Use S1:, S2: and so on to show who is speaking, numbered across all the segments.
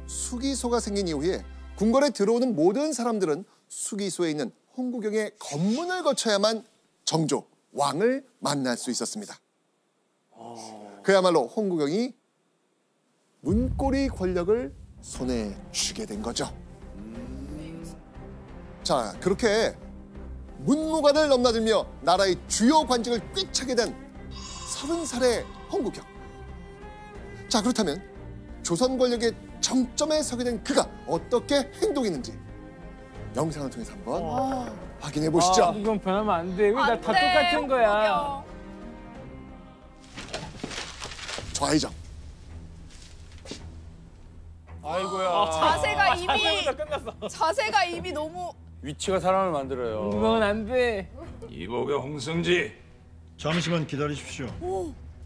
S1: 수기소가 생긴 이후에 궁궐에 들어오는 모든 사람들은 수기소에 있는 홍구경의 검문을 거쳐야만 정조, 왕을 만날 수 있었습니다. 그야말로 홍구경이 문고리 권력을 손에 쥐게 된 거죠. 자, 그렇게 문무관을 넘나들며 나라의 주요 관직을 꽉 차게 된 30살의 홍구경. 자, 그렇다면 조선 권력의 정점에 서게 된 그가 어떻게 행동했는지 영상을 통해서 한번 확인해 보시죠.
S2: 이건 변하면 안 돼. 왜 나 다 똑같은 거야?
S1: 좌의정.
S2: 아이고야.
S3: 자세가 이미 너무.
S2: 위치가 사람을 만들어요. 이건 안 돼.
S4: 이보게 홍승지.
S5: 잠시만 기다리십시오.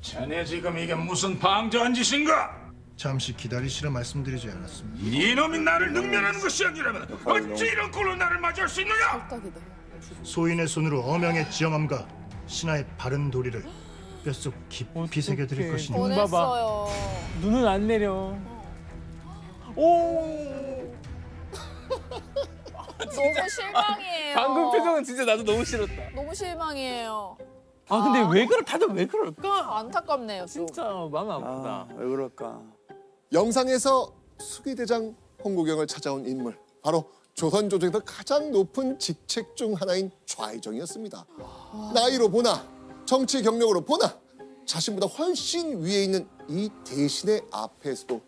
S4: 자네 지금 이게 무슨 방자한 짓인가?
S5: 잠시 기다리시라 말씀드리지 않았습니다.
S4: 이놈이 나를 능멸하는 것이 아니라면 어찌 이런 꼴로 나를 맞이할 수 있느냐?
S5: 소인의 손으로 어명의 지엄함과 신하의 바른 도리를 뼛속 깊이 새겨드릴 것이니
S2: 눈 봐봐.
S3: 보냈어요.
S2: 눈은 안 내려. 오.
S3: 너무 실망이에요.
S2: 방금 표정은 진짜 나도 너무 싫었다.
S3: 너무 실망이에요.
S2: 아 근데 왜 다들 왜 그럴까?
S3: 안타깝네요. 좀.
S2: 진짜 마음 아프다.
S6: 왜 그럴까?
S1: 영상에서 수기대장 홍구경을 찾아온 인물, 바로 조선 조정에서 가장 높은 직책 중 하나인 좌의정이었습니다. 나이로 보나 정치 경력으로 보나 자신보다 훨씬 위에 있는 이 대신의 앞에서도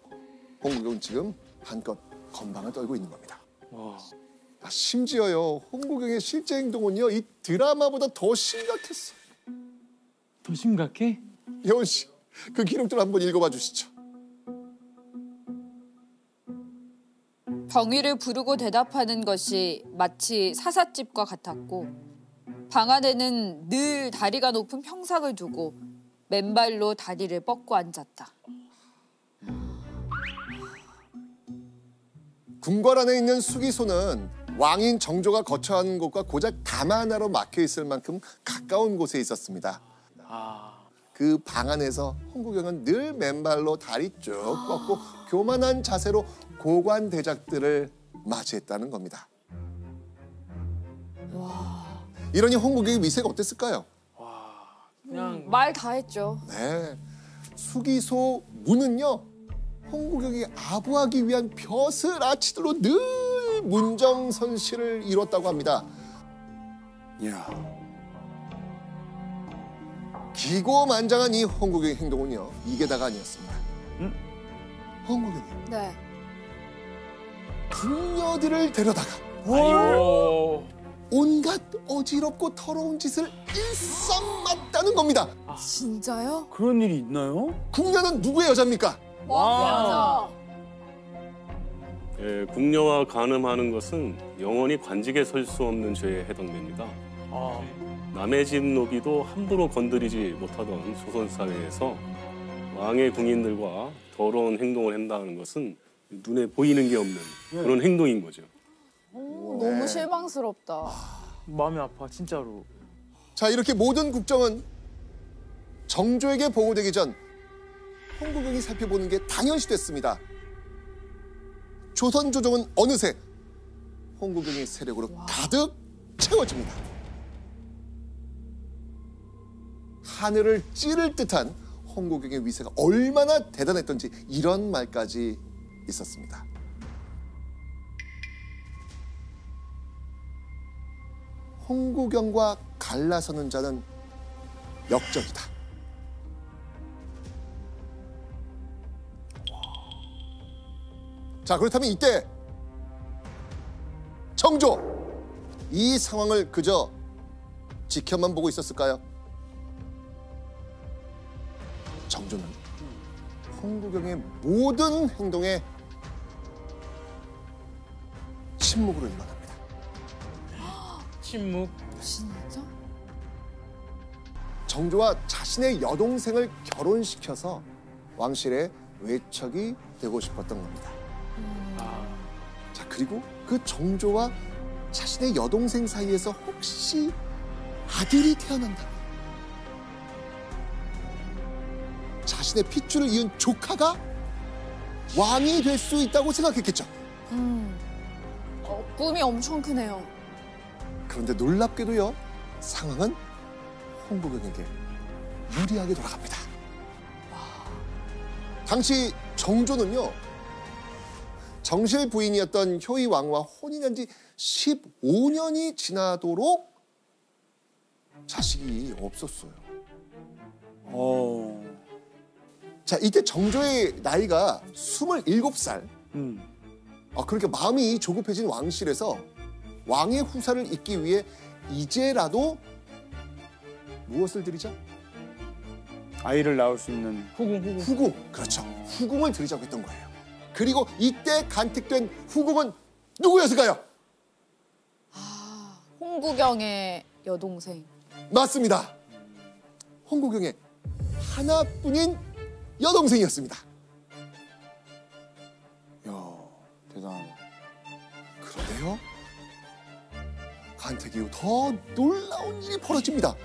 S1: 홍구경은 지금 한껏 건방을 떨고 있는 겁니다. 심지어요, 홍구경의 실제 행동은요, 이 드라마보다 더 심각했어.
S2: 더 심각해?
S1: 예원 씨, 그 기록들 한번 읽어봐 주시죠.
S3: 병위를 부르고 대답하는 것이 마치 사삿집과 같았고 방 안에는 늘 다리가 높은 평상을 두고 맨발로 다리를 뻗고 앉았다.
S1: 궁궐 안에 있는 수기소는 왕인 정조가 거처 하는 곳과 고작 담 하나로 막혀 있을 만큼 가까운 곳에 있었습니다. 그 방 안에서 홍구경은 늘 맨발로 다리 쭉 뻗고 교만한 자세로 고관 대작들을 맞이했다는 겁니다. 이러니 홍구경의 위세가 어땠을까요?
S2: 그냥
S3: 말 다 했죠.
S1: 네, 수기소 문은요, 홍구경이 아부하기 위한 벼슬아치들로 늘 문정선실을 이뤘다고 합니다.
S6: 이야.
S1: 기고만장한 이 홍구경의 행동은요, 이게 다가 아니었습니다. 홍구경이
S3: 네.
S1: 궁녀들을 데려다가
S2: 아이고.
S1: 온갖 어지럽고 더러운 짓을 일삼았다는 겁니다.
S3: 진짜요?
S6: 그런 일이 있나요?
S1: 궁녀는 누구의 여자입니까?
S3: 왕 여자.
S7: 예, 궁녀와 간음하는 것은 영원히 관직에 설 수 없는 죄에 해당됩니다. 남의 집 노비도 함부로 건드리지 못하던 조선 사회에서 왕의 궁인들과 더러운 행동을 한다는 것은 눈에 보이는 게 없는 그런 행동인 거죠.
S3: 너무 실망스럽다.
S2: 마음이 아파 진짜로.
S1: 자, 이렇게 모든 국정은 정조에게 보고되기 전 홍구경이 살펴보는 게 당연시됐습니다. 조선 조정은 어느새 홍구경의 세력으로 가득 채워집니다. 하늘을 찌를 듯한 홍구경의 위세가 얼마나 대단했던지 이런 말까지 있었습니다. 홍구경과 갈라서는 자는 역적이다. 자, 그렇다면 이때 정조, 이 상황을 그저 지켜만 보고 있었을까요? 정조는 홍구경의 모든 행동에 침묵으로 일관합니다.
S2: 침묵.
S3: 진짜?
S1: 정조와 자신의 여동생을 결혼시켜서 왕실의 외척이 되고 싶었던 겁니다. 자, 그리고 그 정조와 자신의 여동생 사이에서 혹시 아들이 태어난다면 자신의 핏줄을 이은 조카가 왕이 될 수 있다고 생각했겠죠.
S3: 꿈이 엄청 크네요.
S1: 그런데 놀랍게도요, 상황은 홍국영에게 유리하게 돌아갑니다. 당시 정조는요, 정실 부인이었던 효의 왕과 혼인한 지 15년이 지나도록 자식이 없었어요. 자, 이때 정조의 나이가 27살. 그러니까 마음이 조급해진 왕실에서 왕의 후사를 잇기 위해 이제라도 무엇을 드리자?
S6: 아이를 낳을 수 있는
S1: 후궁. 그렇죠. 후궁을 드리자고 했던 거예요. 그리고 이때 간택된 후궁은 누구였을까요?
S3: 홍구경의 여동생.
S1: 맞습니다. 홍구경의 하나뿐인 여동생이었습니다.
S6: 야, 대단하네.
S1: 그런데요, 간택 이후 더 놀라운 일이 벌어집니다.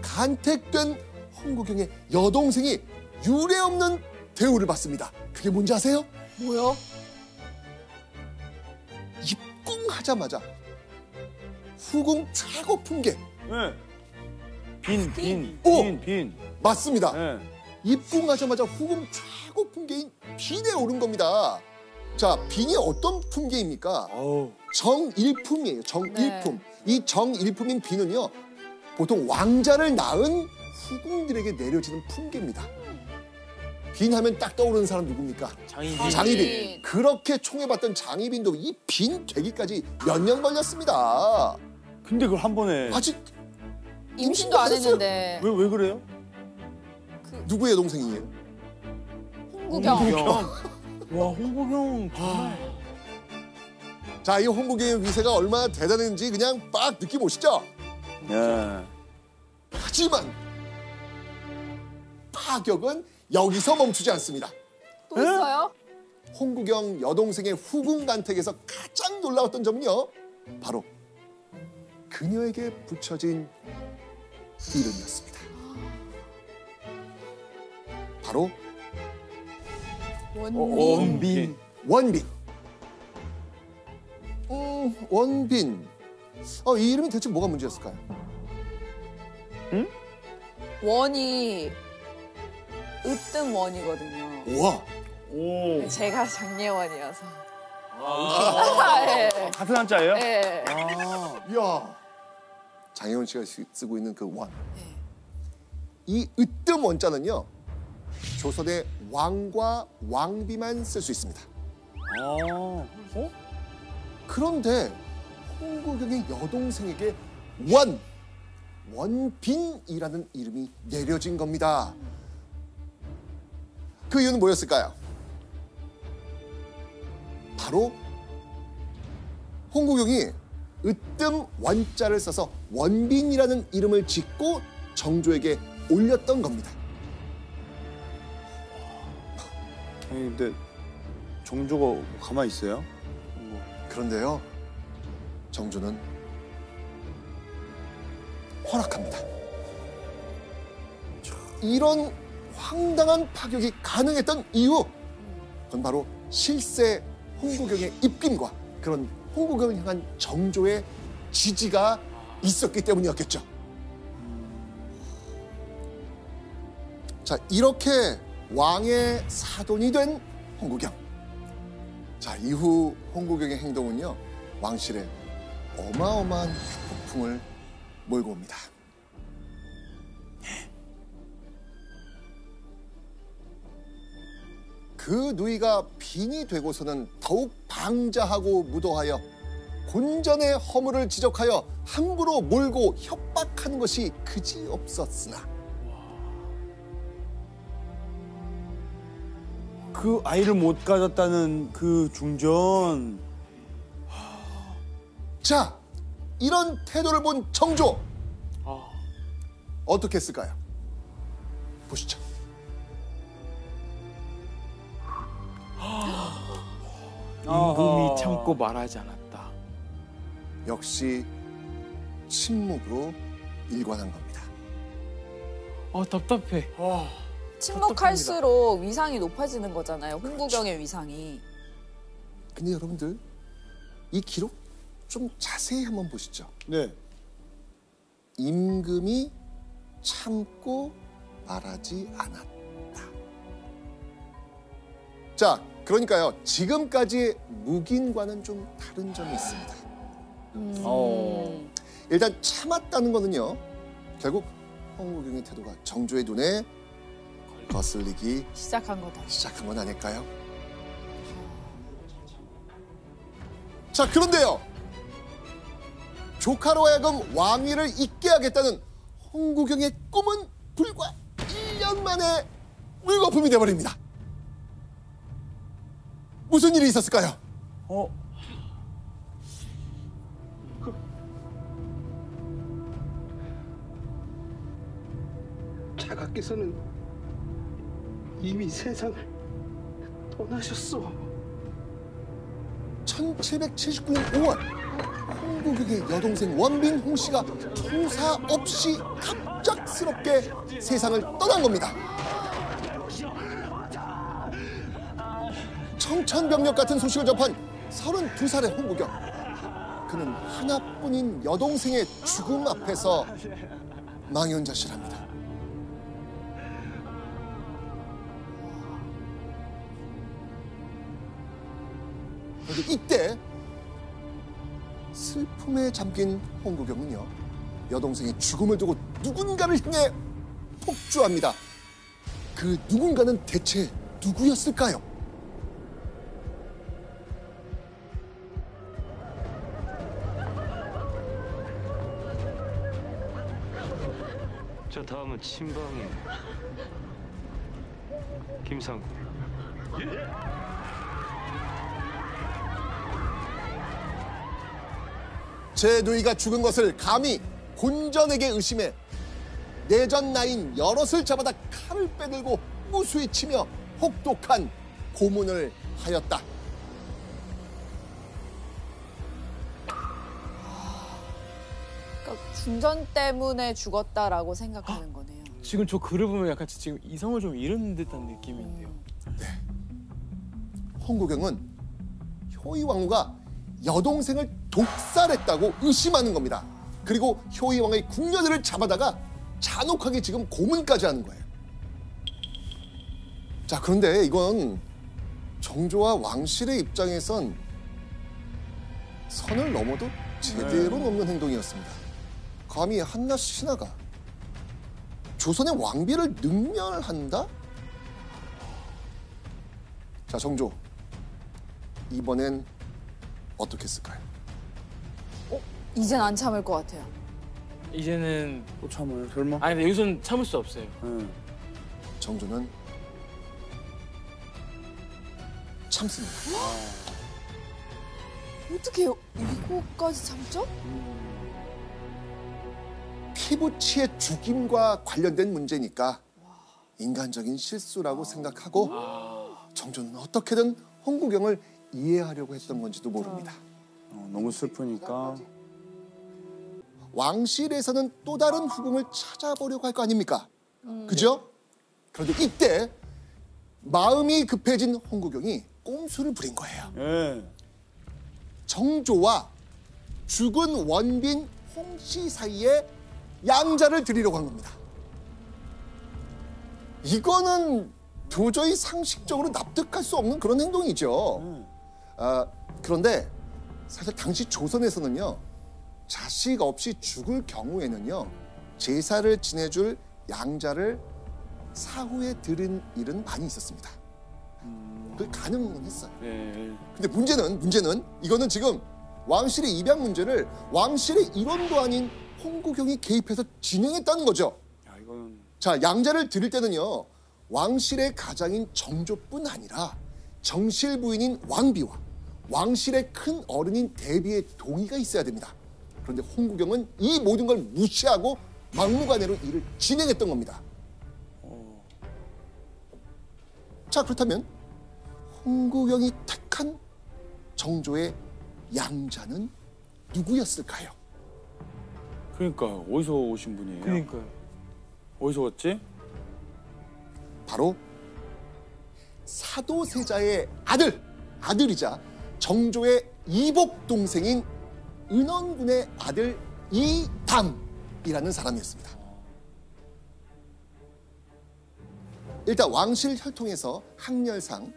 S1: 간택된 홍구경의 여동생이 유례없는 대우를 받습니다. 그게 뭔지 아세요?
S3: 뭐요?
S1: 입궁하자마자 후궁 최고 품계.
S6: 네. 빈.
S1: 맞습니다.
S6: 네.
S1: 입궁하자마자 후궁 최고 품계인 빈에 오른 겁니다. 자, 빈이 어떤 품계입니까? 정일품이에요. 정일품. 이 정일품인 빈은요, 보통 왕자를 낳은 후궁들에게 내려지는 품계입니다. 빈 하면 딱 떠오르는 사람 누굽니까? 장희빈. 그렇게 총애받던 장희빈도 이 빈 되기까지 몇 년 걸렸습니다.
S6: 근데 그걸 한 번에
S1: 아직
S3: 임신도 안 했는데.
S6: 왜 그래요?
S1: 누구의 동생이에요?
S3: 홍구경.
S2: 와, 홍보경 정말.
S1: 자, 이 홍국영의 위세가 얼마나 대단한지 그냥 빡 느낌 오시죠?
S6: 예.
S1: 하지만 파격은 여기서 멈추지 않습니다.
S3: 또 있어요?
S1: 홍구경 여동생의 후궁 간택에서 가장 놀라웠던 점은요, 바로 그녀에게 붙여진 이름이었습니다. 바로
S3: 원빈.
S1: 원빈. 원빈. 이 이름이 대체 뭐가 문제였을까요?
S3: 원이 으뜸 원이거든요.
S1: 우와.
S3: 제가 장례원이어서.
S6: 같은 한자예요?
S3: 네.
S1: 이야. 장혜원 씨가 쓰고 있는 그 원. 이 으뜸 원자는요, 조선의 왕과 왕비만 쓸 수 있습니다. 그런데 홍구경의 여동생에게 원빈이라는 이름이 내려진 겁니다. 그 이유는 뭐였을까요? 바로 홍구경이 으뜸 원자를 써서 원빈이라는 이름을 짓고 정조에게 올렸던 겁니다.
S6: 아니, 근데 정조가 가만히 있어요?
S1: 그런데요, 정조는 허락합니다. 이런 황당한 파격이 가능했던 이유, 그건 바로 실세 홍구경의 입김과 그런 홍구경을 향한 정조의 지지가 있었기 때문이었겠죠. 자, 이렇게 왕의 사돈이 된 홍구경. 자, 이후 홍구경의 행동은요, 왕실에 어마어마한 폭풍을 몰고 옵니다. 그 누이가 빈이 되고서는 더욱 방자하고 무도하여 곤전의 허물을 지적하여 함부로 몰고 협박하는 것이 그지없었으나
S6: 그 아이를 못 가졌다는 그 중전.
S1: 자, 이런 태도를 본 정조 어떻게 했을까요? 보시죠.
S2: 임금이 참고 말하지 않았다.
S1: 역시 침묵으로 일관한 겁니다.
S2: 답답해.
S3: 침묵할수록 위상이 높아지는 거잖아요. 홍구경의 위상이.
S1: 근데 여러분들 이 기록 좀 자세히 한번 보시죠.
S6: 네.
S1: 임금이 참고 말하지 않았다. 자, 그러니까요. 지금까지의 묵인과는 좀 다른 점이 있습니다. 일단 참았다는 거는요. 결국 홍구경의 태도가 정조의 눈에 거슬리기
S3: 시작한 거다.
S1: 시작한 건 아닐까요? 자, 그런데요. 조카로 하여금 왕위를 잇게 하겠다는 홍구경의 꿈은 불과 1년 만에 물거품이 돼버립니다. 무슨 일이 있었을까요?
S8: 자가께서는 이미 세상을 떠나셨소.
S1: 1779년 5월 홍구경의 여동생 원빈 홍씨가 통사 없이 갑작스럽게 세상을 떠난 겁니다. 청천벽력 같은 소식을 접한 32살의 홍구경. 그는 하나뿐인 여동생의 죽음 앞에서 망연자실합니다. 그런데 이때 슬픔에 잠긴 홍구경은요, 여동생의 죽음을 두고 누군가를 향해 폭주합니다. 그 누군가는 대체 누구였을까요?
S8: 저 다음은 친방의 김상구.
S1: 제 누이가 죽은 것을 감히 곤전에게 의심해 내전 나인 여럿을 잡아다 칼을 빼들고 무수히 치며 혹독한 고문을 하였다.
S3: 그러니까 군전 때문에 죽었다라고 생각하는 거네요.
S2: 지금 저 글을 보면 약간 지금 이성을 좀 잃은 듯한 느낌인데요.
S1: 홍구경은 효의 왕후가 여동생을 독살했다고 의심하는 겁니다. 그리고 효의 왕의 궁녀들을 잡아다가 잔혹하게 지금 고문까지 하는 거예요. 자, 그런데 이건 정조와 왕실의 입장에선 선을 넘어도 제대로 넘는 행동이었습니다. 감히 한낱 신하가 조선의 왕비를 능멸한다? 자, 정조. 이번엔 어떻게 했을까요?
S3: 이젠 안 참을 것 같아요.
S2: 이제는
S6: 또 참아요, 설마?
S2: 아니 근데 여기서는 참을 수 없어요.
S1: 정조는 참습니다.
S3: 어떻게 이거까지 참죠?
S1: 피부치의 죽임과 관련된 문제니까 인간적인 실수라고 생각하고 정조는 어떻게든 홍구경을 이해하려고 했던 건지도 모릅니다.
S6: 너무 슬프니까.
S1: 왕실에서는 또 다른 후궁을 찾아보려고 할 거 아닙니까? 그죠? 그런데 이때 마음이 급해진 홍구경이 꼼수를 부린 거예요.
S6: 예.
S1: 정조와 죽은 원빈 홍씨 사이에 양자를 드리려고 한 겁니다. 이거는 도저히 상식적으로 납득할 수 없는 그런 행동이죠. 그런데 사실 당시 조선에서는요, 자식 없이 죽을 경우에는요, 제사를 지내줄 양자를 사후에 들은 일은 많이 있었습니다. 그게 가능은 했어요.
S6: 네.
S1: 근데 문제는 이거는 지금 왕실의 입양 문제를 왕실의 일원도 아닌 홍구경이 개입해서 진행했다는 거죠.
S6: 야, 이거는.
S1: 자, 양자를 드릴 때는요, 왕실의 가장인 정조뿐 아니라 정실 부인인 왕비와 왕실의 큰 어른인 대비의 동의가 있어야 됩니다. 그런데 홍구경은 이 모든 걸 무시하고 막무가내로 일을 진행했던 겁니다. 자, 그렇다면 홍구경이 택한 정조의 양자는 누구였을까요?
S6: 그러니까 어디서 오신 분이에요?
S2: 그러니까요.
S6: 어디서 왔지?
S1: 바로 사도세자의 아들이자 정조의 이복 동생인 은원군의 아들 이담이라는 사람이었습니다. 일단 왕실 혈통에서 항렬상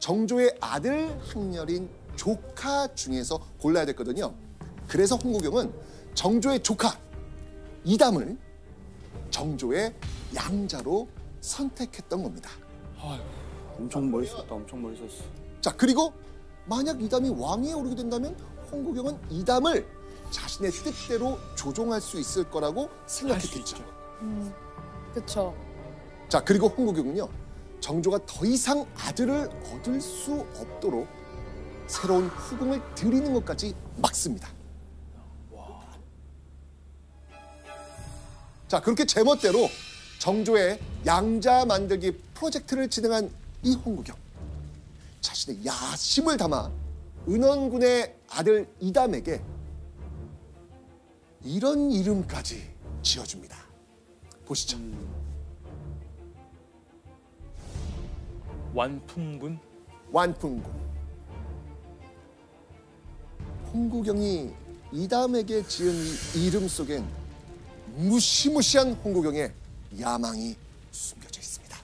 S1: 정조의 아들 항렬인 조카 중에서 골라야 됐거든요. 그래서 홍구경은 정조의 조카 이담을 정조의 양자로 선택했던 겁니다.
S6: 엄청 멋있었다. 엄청 멋있었어.
S1: 자, 그리고 만약 이담이 왕위에 오르게 된다면 홍구경은 이담을 자신의 뜻대로 조종할 수 있을 거라고 생각했겠죠.
S3: 그쵸.
S1: 자, 그리고 홍구경은요, 정조가 더 이상 아들을 얻을 수 없도록 새로운 후궁을 들이는 것까지 막습니다. 자, 그렇게 제멋대로 정조의 양자 만들기 프로젝트를 진행한 이 홍구경. 자신의 야심을 담아 은원군의 아들 이담에게 이런 이름까지 지어줍니다. 보시죠.
S2: 완풍군?
S1: 완풍군. 홍구경이 이담에게 지은 이 이름 속엔 무시무시한 홍구경의 야망이 숨겨져 있습니다.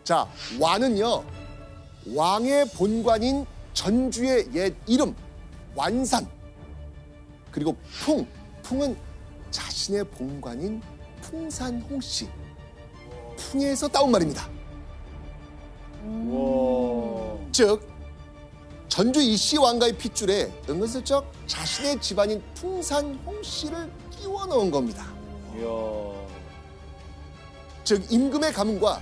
S1: 자, 완은요, 왕의 본관인 전주의 옛 이름 완산, 그리고 풍은 자신의 본관인 풍산홍씨, 풍에서 따온 말입니다. 즉 전주 이씨 왕가의 핏줄에 은근슬쩍 자신의 집안인 풍산홍씨를 끼워 넣은 겁니다. 즉 임금의 가문과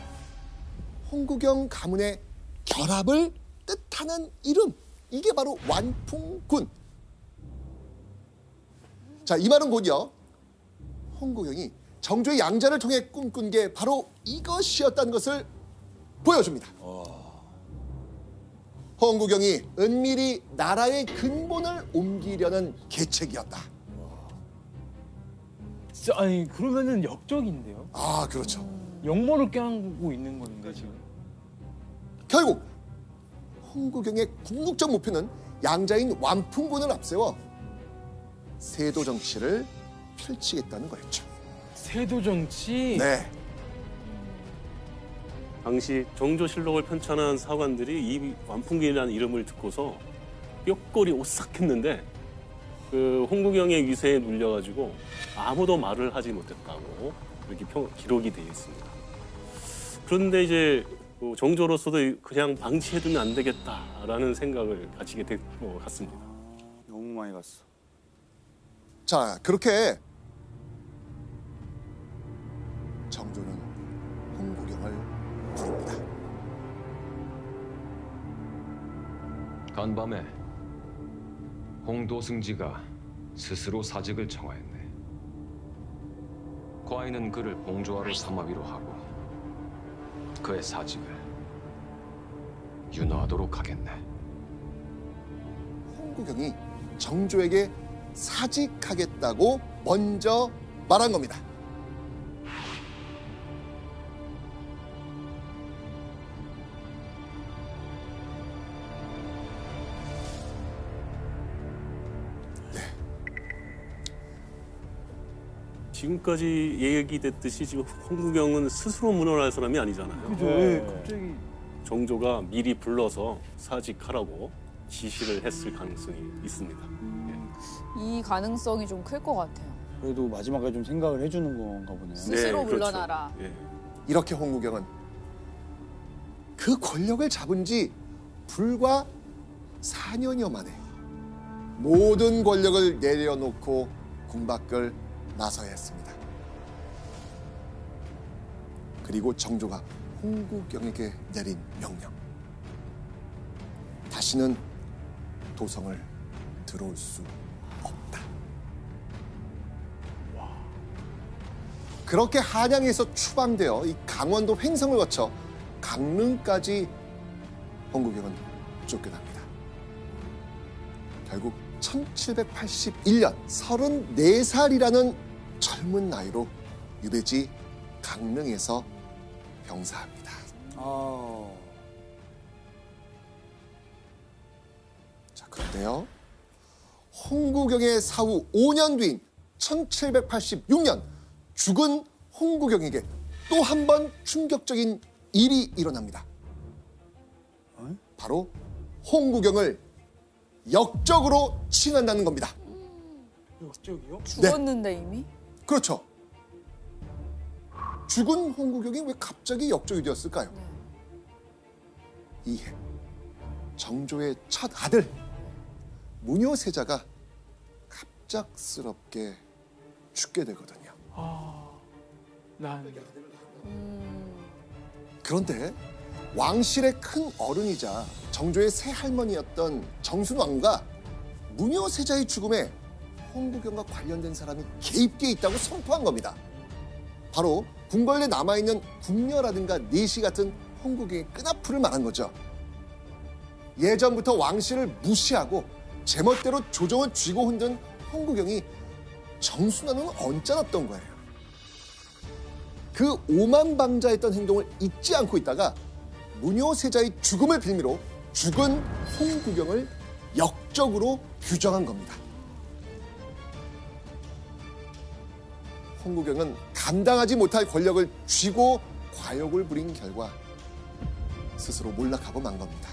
S1: 홍구경 가문의 결합을 뜻하는 이름, 이게 바로 완풍군. 자, 이 말은 곧요, 홍구경이 정조의 양자를 통해 꿈꾼 게 바로 이것이었다는 것을 보여줍니다. 홍구경이 은밀히 나라의 근본을 옮기려는 계책이었다.
S2: 진짜, 아니 그러면은 역적인데요?
S1: 아, 그렇죠.
S2: 역모를 껴안고 있는 건데 지금.
S1: 결국 홍구경의 궁극적 목표는 양자인 완풍군을 앞세워 세도 정치를 펼치겠다는 거였죠.
S2: 세도 정치?
S1: 네.
S7: 당시 정조실록을 편찬한 사관들이 이 완풍군이라는 이름을 듣고서 뼈골이 오싹했는데 그 홍구경의 위세에 눌려가지고 아무도 말을 하지 못했다고 이렇게 기록이 되어 있습니다. 그런데 이제 정조로서도 그냥 방치해두면 안 되겠다라는 생각을 가지게 된 것 같습니다.
S6: 너무 많이 갔어.
S1: 자, 그렇게 정조는 홍구경을 부릅니다.
S9: 간밤에 홍도승지가 스스로 사직을 청하였네. 과인은 그를 봉조하로 삼아위로 하고 그의 사직을 윤호하도록 하겠네.
S1: 홍구경이 정조에게 사직하겠다고 먼저 말한 겁니다.
S7: 지금까지 얘기됐듯이 지금 홍구경은 스스로 문헌할 사람이 아니잖아요.
S2: 그죠? 네. 갑자기
S7: 정조가 미리 불러서 사직하라고 지시를 했을 가능성이 있습니다.
S3: 이 가능성이 좀 클 것 같아요.
S6: 그래도 마지막에 좀 생각을 해주는 건가 보네요.
S3: 스스로
S7: 그렇죠.
S3: 물러나라.
S7: 예.
S1: 이렇게 홍구경은 그 권력을 잡은 지 불과 4년여 만에 모든 권력을 내려놓고 궁밖을 나서야 했습니다. 그리고 정조가 홍구경에게 내린 명령. 다시는 도성을 들어올 수 없다. 그렇게 한양에서 추방되어 이 강원도 횡성을 거쳐 강릉까지 홍구경은 쫓겨납니다. 결국 1781년 34살이라는 젊은 나이로 유배지 강릉에서 병사합니다. 자, 그런데요. 홍구경의 사후 5년 뒤인 1786년 죽은 홍구경에게 또 한 번 충격적인 일이 일어납니다. 바로 홍구경을 역적으로 칭한다는 겁니다.
S2: 역적이요?
S3: 죽었는데 이미?
S1: 그렇죠. 죽은 홍구경이 왜 갑자기 역적이 되었을까요? 이해 정조의 첫 아들 문효세자가 갑작스럽게 죽게 되거든요. 그런데 왕실의 큰 어른이자 정조의 새할머니였던 정순왕과 문효세자의 죽음에 홍구경과 관련된 사람이 개입돼 있다고 선포한 겁니다. 바로 궁궐에 남아있는 궁녀라든가 내시 같은 홍구경의 끈앞풀을 말한 거죠. 예전부터 왕실을 무시하고 제멋대로 조정을 쥐고 흔든 홍구경이 정순왕은 언짢았던 거예요. 그 오만방자했던 행동을 잊지 않고 있다가 문효세자의 죽음을 빌미로 죽은 홍구경을 역적으로 규정한 겁니다. 홍구경은 감당하지 못할 권력을 쥐고 과욕을 부린 결과 스스로 몰락하고 만 겁니다.